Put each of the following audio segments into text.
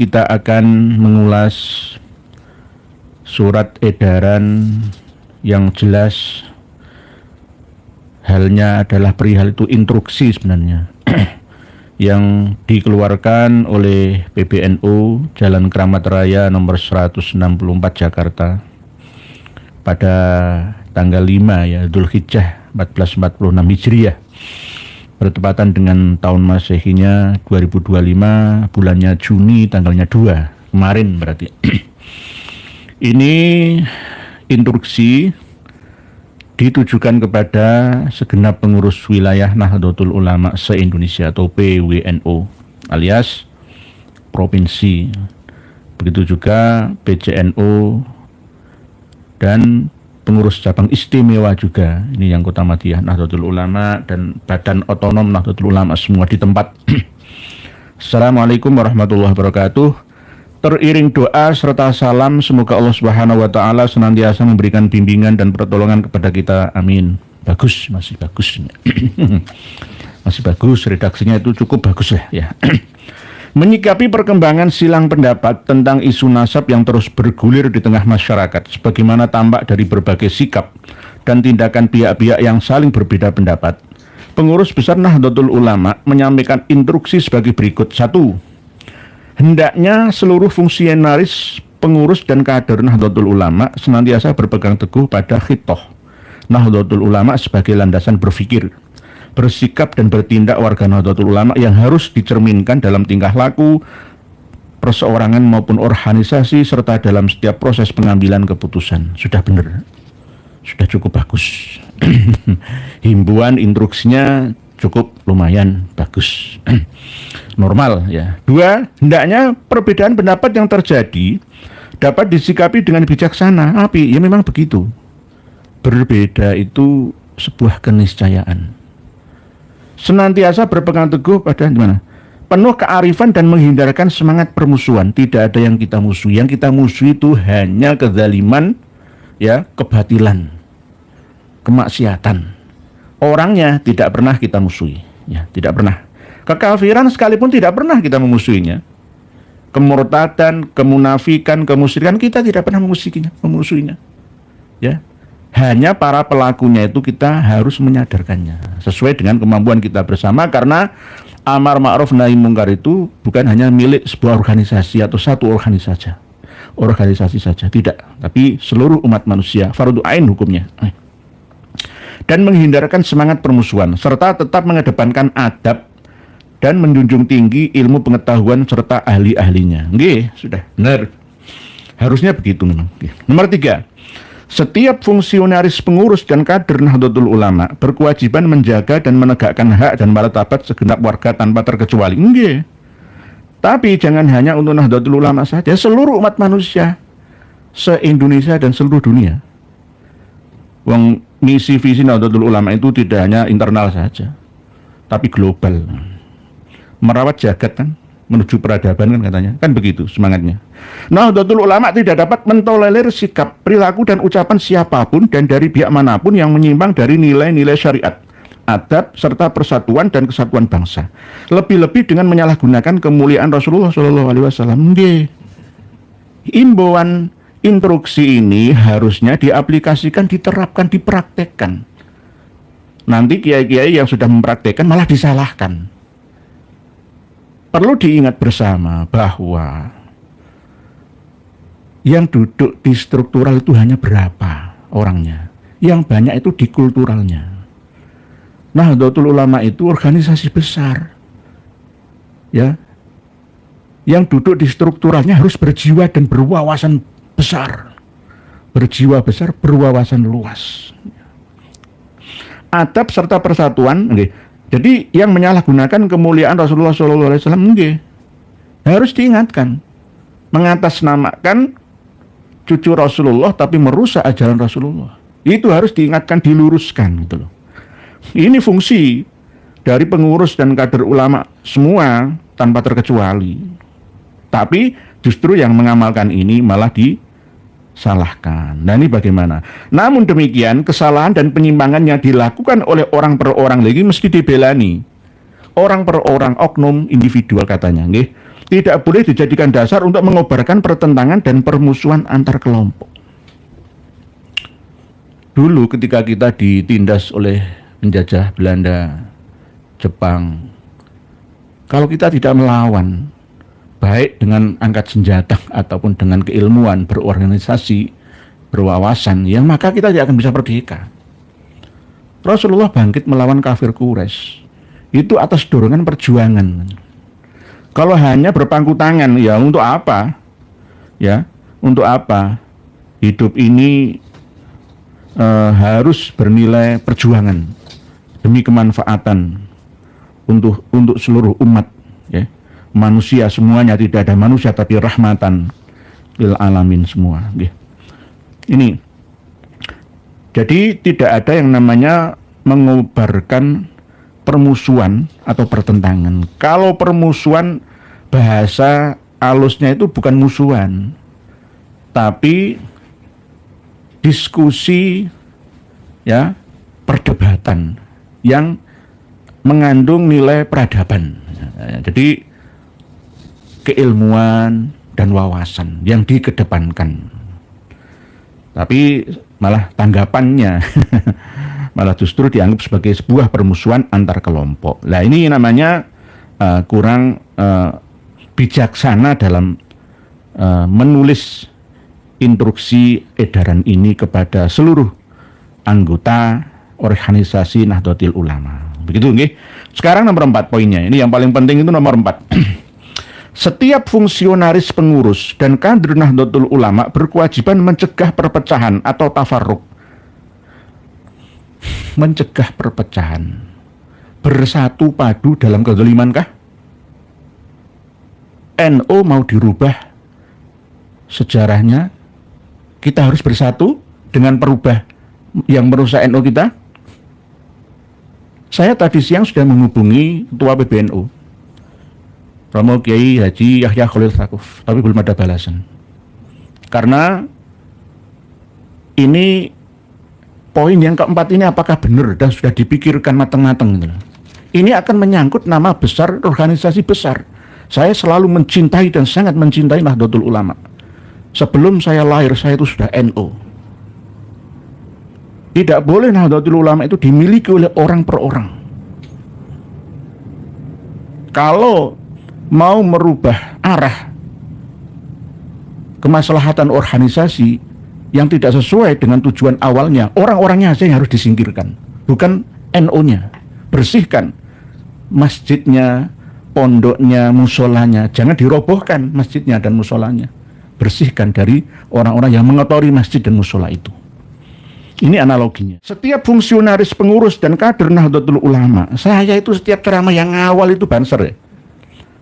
kita akan mengulas surat edaran yang jelas halnya adalah perihal itu instruksi sebenarnya yang dikeluarkan oleh PBNU Jalan Keramat Raya nomor 164 Jakarta pada tanggal 5 ya Dzulhijjah 1446 Hijriah, bertepatan dengan tahun Masehinya 2025, bulannya Juni, tanggalnya 2 kemarin berarti. Ini instruksi ditujukan kepada segenap pengurus wilayah Nahdlatul Ulama se-Indonesia atau PWNU alias provinsi. Begitu juga PCNU dan pengurus cabang istimewa juga, ini yang Kota Madiyah Nahdlatul Ulama dan Badan Otonom Nahdlatul Ulama semua di tempat. Assalamualaikum warahmatullahi wabarakatuh. Teriring doa serta salam, semoga Allah Subhanahu wa taala senantiasa memberikan bimbingan dan pertolongan kepada kita. Amin. Bagus, masih bagus. Masih bagus, redaksinya itu cukup bagus ya. Menyikapi perkembangan silang pendapat tentang isu nasab yang terus bergulir di tengah masyarakat, sebagaimana tampak dari berbagai sikap dan tindakan pihak-pihak yang saling berbeda pendapat, Pengurus Besar Nahdlatul Ulama menyampaikan instruksi sebagai berikut. 1. Hendaknya seluruh fungsionaris, pengurus dan kader Nahdlatul Ulama senantiasa berpegang teguh pada khitoh Nahdlatul Ulama sebagai landasan berpikir, bersikap dan bertindak warga Nahdlatul Ulama yang harus dicerminkan dalam tingkah laku, perseorangan maupun organisasi serta dalam setiap proses pengambilan keputusan. Sudah benar, sudah cukup bagus. Himbauan instruksinya cukup lumayan bagus. Normal ya. 2. Hendaknya perbedaan pendapat yang terjadi dapat disikapi dengan bijaksana. Ya memang begitu. Berbeda itu sebuah keniscayaan. Senantiasa berpegang teguh pada gimana? Penuh kearifan dan menghindarkan semangat permusuhan. Tidak ada yang kita musuhi. Yang kita musuhi itu hanya kezaliman, ya, kebatilan, kemaksiatan. Orangnya tidak pernah kita musuhi, ya, tidak pernah. Kekafiran sekalipun tidak pernah kita memusuhinya. Kemurtadan, kemunafikan, kemusyrikan kita tidak pernah memusuhinya. Ya. Hanya para pelakunya itu kita harus menyadarkannya sesuai dengan kemampuan kita bersama, karena amar ma'ruf nahi mungkar itu bukan hanya milik sebuah organisasi atau satu organisasi saja, tidak, tapi seluruh umat manusia, fardu ain hukumnya. Dan menghindarkan semangat permusuhan serta tetap mengedepankan adab dan menjunjung tinggi ilmu pengetahuan serta ahli-ahlinya. Nggih, sudah benar. Harusnya begitu memang. Nomor 3. Setiap fungsionaris, pengurus dan kader Nahdlatul Ulama berkewajiban menjaga dan menegakkan hak dan martabat segenap warga tanpa terkecuali. Nggih. Tapi jangan hanya untuk Nahdlatul Ulama saja, seluruh umat manusia se-Indonesia dan seluruh dunia. Wong misi visi Nahdlatul Ulama itu tidak hanya internal saja, tapi global. Merawat jagat kan, menuju peradaban kan katanya, kan begitu semangatnya. Nahdlatul Ulama tidak dapat mentolerir sikap, perilaku dan ucapan siapapun dan dari pihak manapun yang menyimpang dari nilai-nilai syariat, adab serta persatuan dan kesatuan bangsa. Lebih-lebih dengan menyalahgunakan kemuliaan Rasulullah SAW. Imbauan instruksi ini harusnya diaplikasikan, diterapkan, dipraktekkan. Nanti kiai-kiai yang sudah mempraktekkan malah disalahkan. Perlu diingat bersama bahwa yang duduk di struktural itu hanya berapa orangnya, yang banyak itu di kulturalnya. Nahdlatul Ulama itu organisasi besar, ya, yang duduk di strukturalnya harus berjiwa dan berwawasan besar, berjiwa besar, berwawasan luas, adab serta persatuan. Jadi yang menyalahgunakan kemuliaan Rasulullah SAW harus diingatkan, mengatasnamakan cucu Rasulullah tapi merusak ajaran Rasulullah. Itu harus diingatkan, diluruskan gitu loh. Ini fungsi dari pengurus dan kader ulama semua tanpa terkecuali. Tapi justru yang mengamalkan ini malah disalahkan. Nah ini bagaimana? Namun demikian kesalahan dan penyimpangan yang dilakukan oleh orang per orang lagi mesti dibelani. Orang per orang, oknum individual katanya, nggih. tidak boleh dijadikan dasar untuk mengobarkan pertentangan dan permusuhan antar kelompok. Dulu ketika kita ditindas oleh penjajah Belanda, Jepang, kalau kita tidak melawan, baik dengan angkat senjata ataupun dengan keilmuan, berorganisasi, berwawasan, ya maka kita tidak akan bisa merdeka. Rasulullah bangkit melawan kafir Quraisy itu atas dorongan perjuangan. Kalau hanya berpangku tangan, ya untuk apa? Ya, untuk apa? Hidup ini harus bernilai perjuangan demi kemanfaatan untuk seluruh umat, ya. Manusia semuanya, tidak ada manusia tapi rahmatan lil alamin semua, ya. Ini jadi tidak ada yang namanya mengobarkan permusuhan atau pertentangan. Kalau permusuhan, bahasa halusnya itu bukan musuhan, tapi diskusi, ya, perdebatan yang mengandung nilai peradaban. Jadi keilmuan dan wawasan yang dikedepankan. Tapi malah tanggapannya malah justru dianggap sebagai sebuah permusuhan antar kelompok. Nah, ini namanya kurang bijaksana dalam menulis instruksi edaran ini kepada seluruh anggota organisasi Nahdlatul Ulama. Begitu, nggih. Sekarang nomor 4 poinnya. Ini yang paling penting itu nomor 4. Setiap fungsionaris pengurus dan kader Nahdlatul Ulama berkewajiban mencegah perpecahan atau tafarruq. Mencegah perpecahan. Bersatu padu dalam kezalimankah? NU mau dirubah sejarahnya, kita harus bersatu dengan perubah yang merusak NU kita. Saya tadi siang sudah menghubungi Ketua PBNU, Romo Kiai Haji Yahya Khalil Stakuf, tapi belum ada balasan. Karena ini poin yang keempat ini apakah benar dan sudah dipikirkan matang-matang gitu. Ini akan menyangkut nama besar organisasi besar. Saya selalu mencintai dan sangat mencintai Nahdlatul Ulama. Sebelum saya lahir, saya itu sudah NU. Tidak boleh Nahdlatul Ulama itu dimiliki oleh orang per orang. Kalau mau merubah arah kemaslahatan organisasi yang tidak sesuai dengan tujuan awalnya, orang-orangnya saja yang harus disingkirkan, bukan NU-nya. Bersihkan masjidnya, pondoknya, musolanya. Jangan dirobohkan masjidnya dan musolanya. Bersihkan dari orang-orang yang mengotori masjid dan musola itu. Ini analoginya. Setiap fungsionaris pengurus dan kader Nahdlatul Ulama, saya itu setiap ceramah yang ngawal itu Banser, ya.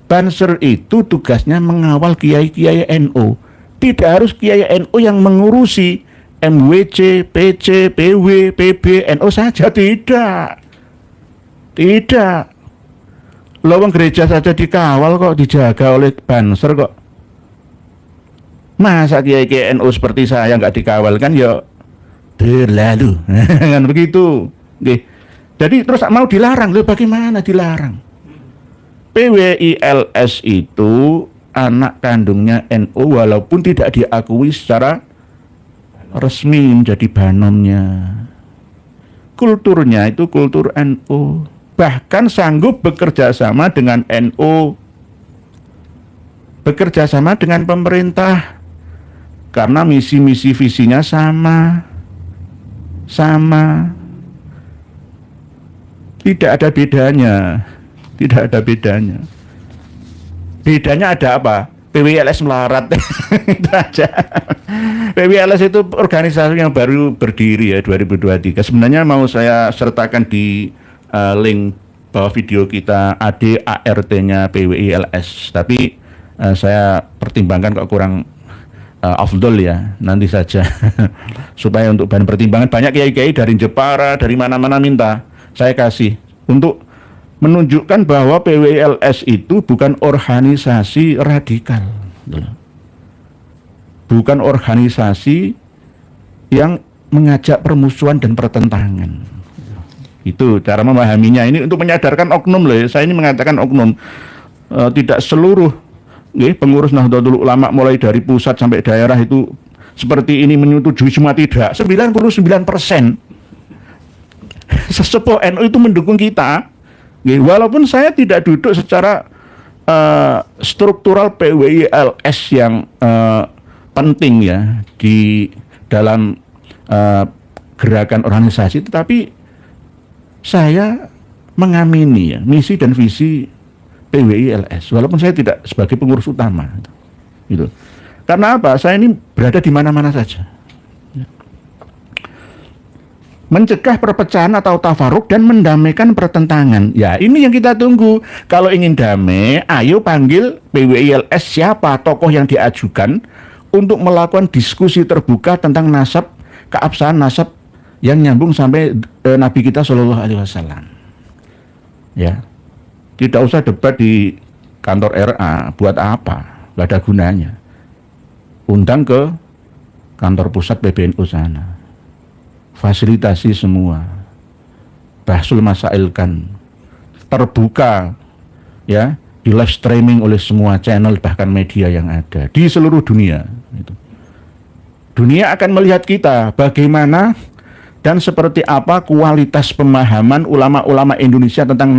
Banser itu tugasnya mengawal kiai-kiai NU. Tidak harus kiai NU yang mengurusi MWC, PC, PW, PB, NU saja, tidak. Tidak. Lawang gereja saja dikawal kok, dijaga oleh Banser kok. Masa kiai-kiai NU seperti saya nggak dikawal, kan ya terlalu. Kan begitu. Oke. Jadi terus mau dilarang, loh bagaimana dilarang? PWILS itu anak kandungnya NU walaupun tidak diakui secara resmi menjadi banomnya. Kulturnya itu kultur NU. Bahkan sanggup bekerja sama dengan NU, bekerja sama dengan pemerintah, karena misi-misi visinya sama. Tidak ada bedanya. Tidak ada bedanya. Bedanya ada apa? PWLS melarat. Itu aja. PWLS itu organisasi yang baru berdiri ya 2023. Sebenarnya mau saya sertakan di link bawah video kita AD-ART-nya PWILS. Tapi saya pertimbangkan kok kurang afdol ya, nanti saja. Supaya untuk bahan pertimbangan, banyak kiai-kiai dari Jepara, dari mana-mana minta saya kasih untuk menunjukkan bahwa PWILS itu bukan organisasi radikal, bukan organisasi yang mengajak permusuhan dan pertentangan. Itu cara memahaminya. Ini untuk menyadarkan oknum loh ya. Saya ini mengatakan oknum, tidak seluruh Nggih, pengurus Nahdlatul Ulama mulai dari pusat sampai daerah itu seperti ini menyetujui semua tidak. 99% sesepuh NU itu mendukung kita. Nggih, walaupun saya tidak duduk secara struktural PWILS yang penting ya di dalam gerakan organisasi, tetapi saya mengamini ya misi dan visi PWILS, walaupun saya tidak sebagai pengurus utama, gitu. Karena apa? Saya ini berada di mana-mana saja. Mencegah perpecahan atau tafaruk dan mendamaikan pertentangan. Ya, ini yang kita tunggu. Kalau ingin damai, ayo panggil PWILS siapa tokoh yang diajukan untuk melakukan diskusi terbuka tentang nasab, keabsahan nasab yang nyambung sampai Nabi kita Shallallahu Alaihi Wasallam. Ya. Tidak usah debat di kantor RA, buat apa? Gak ada gunanya. Undang ke kantor pusat PBNU sana. Fasilitasi semua. Bahsul masailkan. Terbuka ya, di live streaming oleh semua channel bahkan media yang ada di seluruh dunia. Dunia akan melihat kita bagaimana dan seperti apa kualitas pemahaman ulama-ulama Indonesia tentang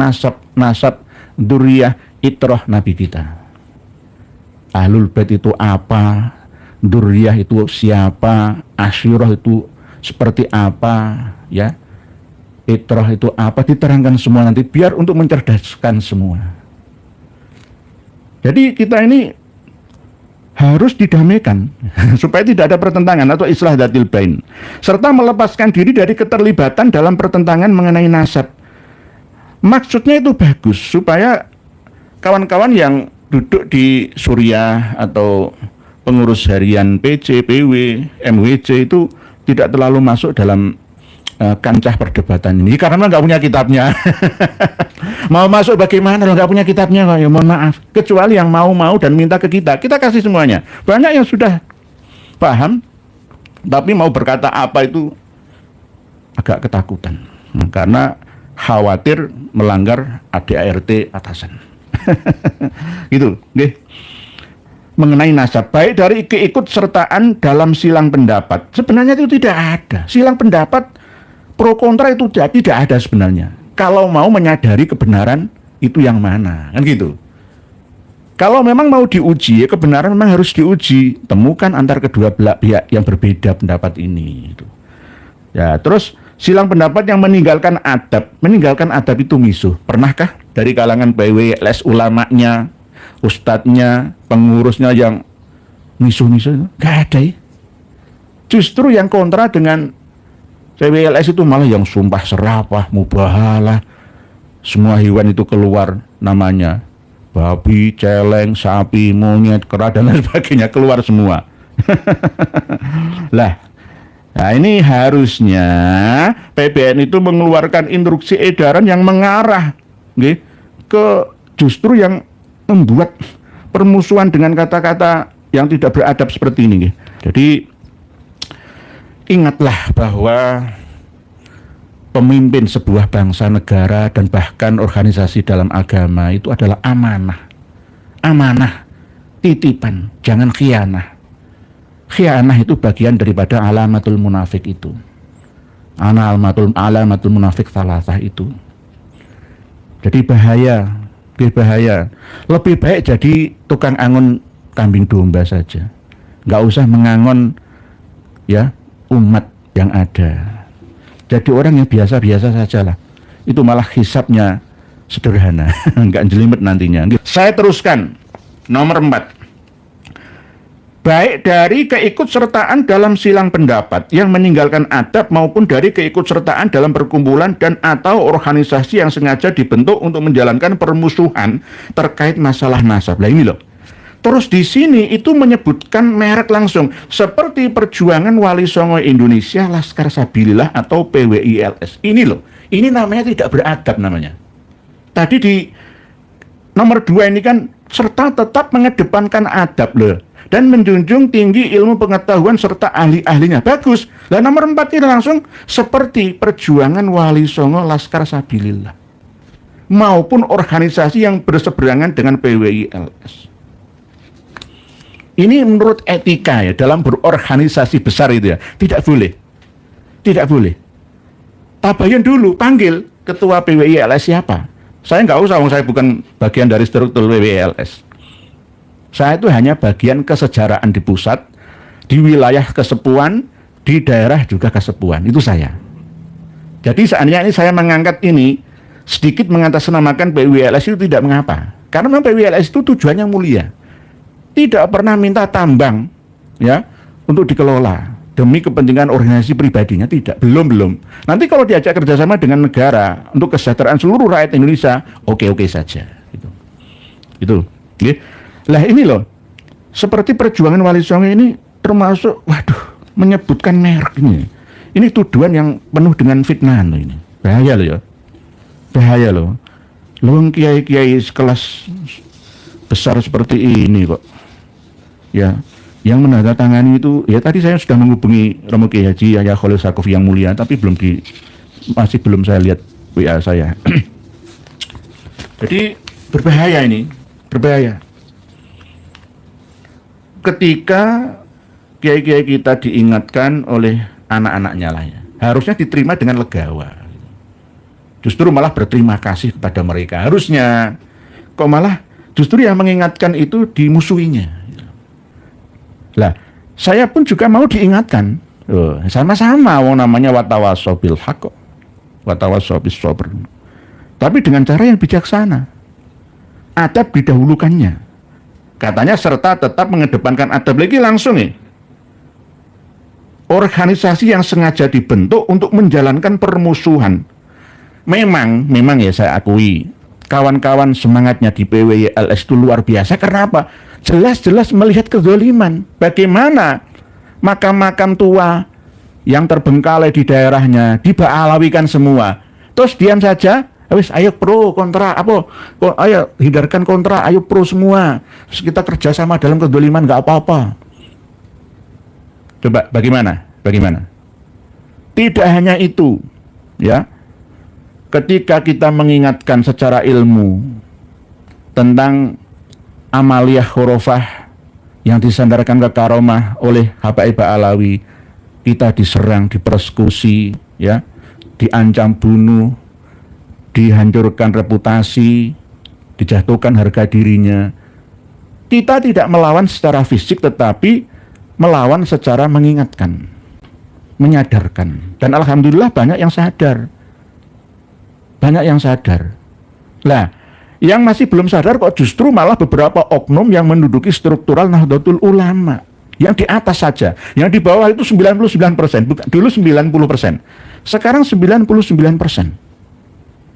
nasab dzurriyyah itrah Nabi kita. Ahlul Bait itu apa? Dzurriyyah itu siapa? Asyirah itu seperti apa? Ya. Itrah itu apa? Diterangkan semua nanti biar untuk mencerdaskan semua. Jadi kita ini harus didamaikan supaya tidak ada pertentangan atau islah dzatil bain, serta melepaskan diri dari keterlibatan dalam pertentangan mengenai nasab. Maksudnya itu bagus supaya kawan-kawan yang duduk di Suriah atau pengurus harian PC, PW, MWC itu tidak terlalu masuk dalam kancah perdebatan ini karena nggak punya kitabnya. Mau masuk bagaimana kalau nggak punya kitabnya? Ya mohon maaf. Kecuali yang mau dan minta ke kita kasih semuanya. Banyak yang sudah paham, tapi mau berkata apa itu agak ketakutan karena khawatir melanggar ADART atasan. Gitu, nggih. Mengenai nasab, baik dari keikutsertaan dalam silang pendapat. Sebenarnya itu tidak ada. Silang pendapat pro kontra itu tidak ada sebenarnya. Kalau mau menyadari kebenaran itu yang mana, kan gitu. Kalau memang mau diuji, kebenaran memang harus diuji. Temukan antar kedua belah pihak yang berbeda pendapat ini. Gitu. Ya, terus silang pendapat yang meninggalkan adab itu misuh. Pernahkah dari kalangan PWILS ulamanya, ustadznya, pengurusnya yang misuh-misuh? Gak ada ya. Justru yang kontra dengan PWILS itu malah yang sumpah serapah, mubahalah. Semua hewan itu keluar namanya. Babi, celeng, sapi, monyet, kera, dan lain sebagainya keluar semua. Nah ini harusnya PBN itu mengeluarkan instruksi edaran yang mengarah ke justru yang membuat permusuhan dengan kata-kata yang tidak beradab seperti ini. Jadi ingatlah bahwa pemimpin sebuah bangsa, negara, dan bahkan organisasi dalam agama itu adalah amanah. Amanah, titipan, jangan khianah. Khianah itu bagian daripada alamatul munafik itu. Alamatul munafik salasah itu. Jadi bahaya. Lebih baik jadi tukang angon kambing domba saja. Nggak usah mengangon ya umat yang ada. Jadi orang yang biasa-biasa saja lah. Itu malah hisabnya sederhana, nggak jelimet nantinya. Saya teruskan, nomor 4. Baik dari keikutsertaan dalam silang pendapat yang meninggalkan adab maupun dari keikutsertaan dalam perkumpulan dan atau organisasi yang sengaja dibentuk untuk menjalankan permusuhan terkait masalah nasab. Lah ini loh. Terus di sini itu menyebutkan merek langsung seperti Perjuangan Wali Songo Indonesia, Laskar Sabilillah atau PWILS. Ini loh, ini namanya tidak beradab namanya. Tadi di nomor 2 ini kan serta tetap mengedepankan adab loh dan menjunjung tinggi ilmu pengetahuan serta ahli-ahlinya. Bagus. Lah nomor 4 ini langsung seperti Perjuangan Wali Songo, Laskar Sabilillah maupun organisasi yang berseberangan dengan PWILS. Ini menurut etika ya, dalam berorganisasi besar itu ya, tidak boleh. Tidak boleh. Tabayun dulu, panggil ketua PWILS siapa. Saya nggak usah, saya bukan bagian dari struktur PWILS. Saya itu hanya bagian kesejarahan di pusat, di wilayah kesepuan, di daerah juga kesepuan. Itu saya. Jadi seandainya ini saya mengangkat ini, sedikit mengatasnamakan PWILS itu tidak mengapa. Karena memang PWILS itu tujuannya mulia. Tidak pernah minta tambang ya untuk dikelola demi kepentingan organisasi pribadinya, tidak, belum. Nanti kalau diajak kerjasama dengan negara untuk kesejahteraan seluruh rakyat Indonesia, oke saja. Itu. Okay. Lah ini loh, seperti perjuangan Wali Songo ini termasuk, menyebutkan merek ini. Ini tuduhan yang penuh dengan fitnah loh ini. Bahaya loh ya. Bahaya loh. Loh kiai-kiai sekelas besar seperti ini kok. Ya, yang menandatangani itu, ya tadi saya sudah menghubungi Romo Kiai Haji Yahya Khalil Stakuf yang mulia, tapi masih belum saya lihat WA saya. Jadi berbahaya ini, berbahaya. Ketika kiai-kiai kita diingatkan oleh anak-anaknya lah ya, harusnya diterima dengan legawa. Justru malah berterima kasih kepada mereka. Harusnya, kok malah justru yang mengingatkan itu dimusuhinya. Lah, saya pun juga mau diingatkan. Sama-sama namanya watawasaw bil haqq, watawasaw bis sabr. Tapi dengan cara yang bijaksana. Adab didahulukannya. Katanya serta tetap mengedepankan adab, lagi langsung ya. Organisasi yang sengaja dibentuk untuk menjalankan permusuhan. Memang ya saya akui, kawan-kawan semangatnya di PWILS itu luar biasa. Karena apa? Jelas-jelas melihat kezaliman. Bagaimana makam-makam tua yang terbengkalai di daerahnya diba'alawikan semua. Terus diam saja, ayo pro kontra, ayo hindarkan kontra, ayo pro semua. Terus kita kerjasama dalam kezaliman, nggak apa-apa. Coba bagaimana? Tidak hanya itu, ya. Ketika kita mengingatkan secara ilmu tentang amaliyah khurafah yang disandarkan ke karomah oleh Habaib Alawi, kita diserang, dipersekusi, ya, diancam bunuh, dihancurkan reputasi, dijatuhkan harga dirinya. Kita tidak melawan secara fisik, tetapi melawan secara mengingatkan, menyadarkan. Dan alhamdulillah banyak yang sadar. Lah, yang masih belum sadar kok justru malah beberapa oknum yang menduduki struktural Nahdlatul Ulama. Yang di atas saja, yang di bawah itu 99%, dulu 90%. Sekarang 99%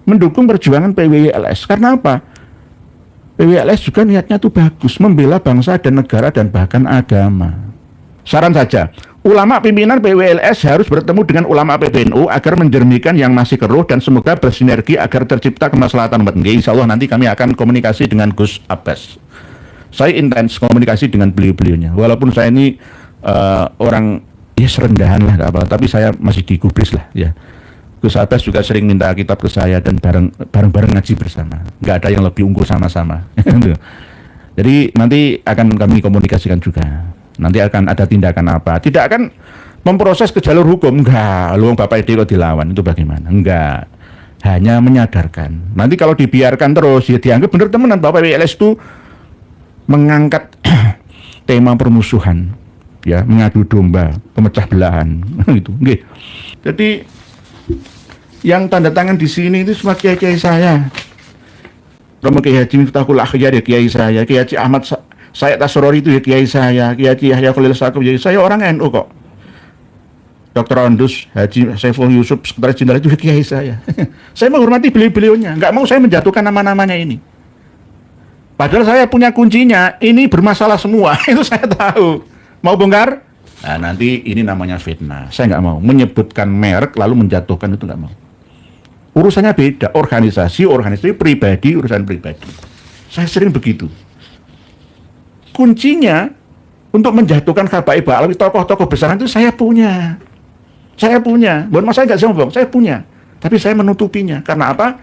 mendukung perjuangan PWILS. Karena apa? PWILS juga niatnya tuh bagus, membela bangsa dan negara dan bahkan agama. Saran saja, ulama pimpinan PWILS harus bertemu dengan ulama PBNU agar menjernihkan yang masih keruh dan semoga bersinergi agar tercipta kemaslahatan umat. Insya Allah nanti kami akan komunikasi dengan Gus Abbas. Saya intens komunikasi dengan beliau-beliaunya. Walaupun saya ini orang ya serendahan lah, gak apa, tapi saya masih digubris lah ya. Gus Abbas juga sering minta kitab ke saya dan bareng-bareng ngaji bersama. Nggak ada yang lebih unggul sama-sama. Jadi nanti akan kami komunikasikan juga. Nanti akan ada tindakan apa? Tidak akan memproses ke jalur hukum, enggak. Lu Bapak Edi kok dilawan, itu bagaimana? Enggak. Hanya menyadarkan. Nanti kalau dibiarkan terus ya dianggap benar temenan Bapak PWILS itu mengangkat tema permusuhan, ya, mengadu domba, pemecah belahan, gitu. Nggih. Jadi yang tanda tangan di sini itu semua kiai-kiai saya. Romo Kiai Haji Miftahul Akhyar ya kiai saya, Kiai Haji Ahmad Said Tasrori itu ya kiai saya, Kiai Haji Yahya Khalil Stakuf ya saya, orang NU kok. Dr. Andus Haji Saiful Yusuf Sekretaris Jenderal itu ya kiai saya. Saya menghormati beliau-beliaunya, nggak mau saya menjatuhkan nama-namanya ini. Padahal saya punya kuncinya, ini bermasalah semua, itu saya tahu. Mau bongkar? Nah, nanti ini namanya fitnah. Saya nggak mau menyebutkan merek lalu menjatuhkan, itu nggak mau. Urusannya beda, organisasi pribadi, urusan pribadi. Saya sering begitu. Kuncinya untuk menjatuhkan Habaib Alawi, tokoh-tokoh besar itu saya punya. Bukan mas saya nggak sombong, saya punya. Tapi saya menutupinya. Karena apa?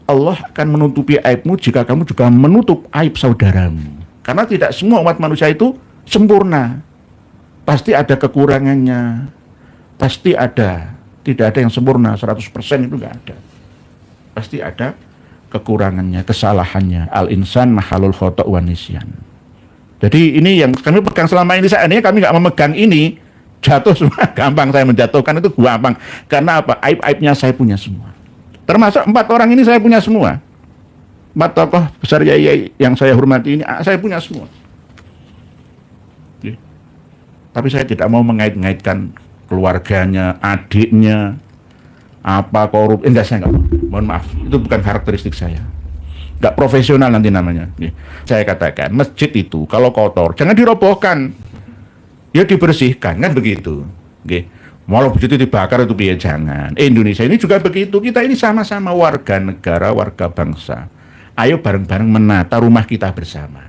Allah akan menutupi aibmu jika kamu juga menutup aib saudaramu. Karena tidak semua umat manusia itu sempurna. Pasti ada kekurangannya. Pasti ada. Tidak ada yang sempurna, 100% itu nggak ada. Pasti ada kekurangannya, kesalahannya. Al-insan mahalul khoto' wa nisyan. Jadi ini yang kami pegang selama ini. Seandainya kami nggak memegang ini, jatuh semua. Gampang saya menjatuhkan itu gampang. Karena apa? Aib-aibnya saya punya semua. Termasuk 4 orang ini saya punya semua. 4 tokoh besar yai yang saya hormati ini saya punya semua. Oke. Tapi saya tidak mau mengait-ngaitkan keluarganya, adiknya, apa korup. Enggak, saya enggak mau. Mohon maaf, itu bukan karakteristik saya. Enggak profesional nanti namanya. Oke. Saya katakan, masjid itu kalau kotor jangan dirobohkan. Ya dibersihkan, kan begitu. Oke. Walau begitu dibakar itu biar jangan. Indonesia ini juga begitu. Kita ini sama-sama warga negara, warga bangsa. Ayo bareng-bareng menata rumah kita bersama.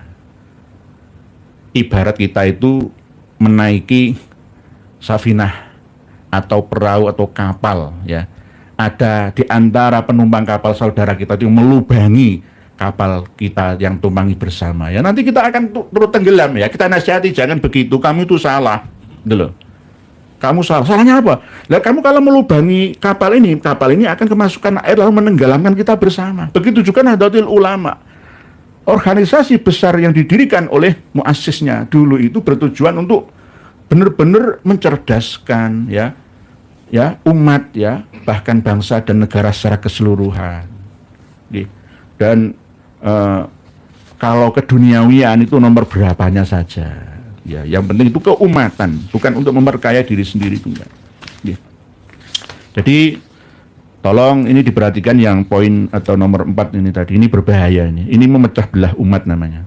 Ibarat kita itu menaiki safinah atau perahu atau kapal, ya. Ada di antara penumpang kapal saudara kita itu yang melubangi kapal kita yang tumpangi bersama. Ya nanti kita akan turut tenggelam, ya. Kita nasihati jangan begitu. Kamu itu salah, gitu loh. Kamu salah. Salahnya apa? Lah kamu kalau melubangi kapal ini akan kemasukan air lalu menenggelamkan kita bersama. Begitu juga Nahdlatul Ulama. Organisasi besar yang didirikan oleh muassisnya dulu itu bertujuan untuk benar-benar mencerdaskan ya umat, ya, bahkan bangsa dan negara secara keseluruhan. Dan kalau keduniawian itu nomor berapanya saja. Ya, yang penting itu keumatan, bukan untuk memperkaya diri sendiri itu enggak. Ya. Jadi tolong ini diperhatikan yang poin atau nomor 4 ini tadi, ini berbahaya ini. Ini memecah belah umat namanya.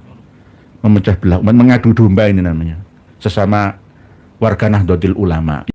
Memecah belah umat, mengadu domba ini namanya. Sesama warga Nahdlatul Ulama.